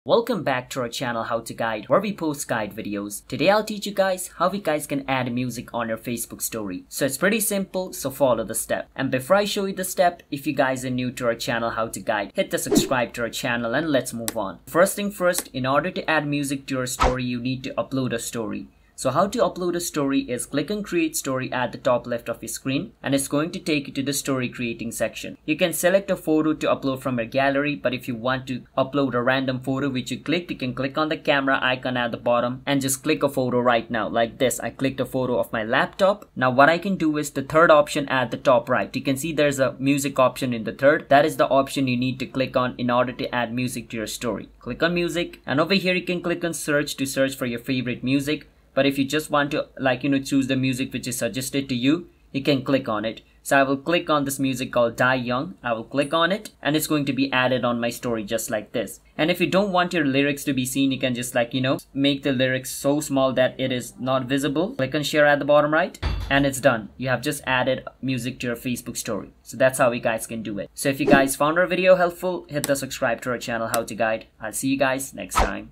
Welcome back to our channel How to Guide, where we post guide videos. Today I'll teach you guys how you guys can add music on your Facebook story. So it's pretty simple, so follow the step. And before I show you the step, if you guys are new to our channel How to Guide, hit the subscribe to our channel and let's move on. First thing first, in order to add music to your story, you need to upload a story. So how to upload a story is click on create story at the top left of your screen and it's going to take you to the story creating section. You can select a photo to upload from your gallery, but if you want to upload a random photo which you clicked, you can click on the camera icon at the bottom and just click a photo right now like this. I clicked a photo of my laptop. Now what I can do is the third option at the top right. You can see there's a music option in the third. That is the option you need to click on in order to add music to your story. Click on music and over here you can click on search to search for your favorite music. But if you just want to choose the music which is suggested to you, you can click on it. So I will click on this music called Die Young. I will click on it and it's going to be added on my story just like this. And if you don't want your lyrics to be seen, you can just make the lyrics so small that it is not visible. Click on share at the bottom right and it's done. You have just added music to your Facebook story. So that's how you guys can do it. So if you guys found our video helpful, hit the subscribe to our channel How to Guide. I'll see you guys next time.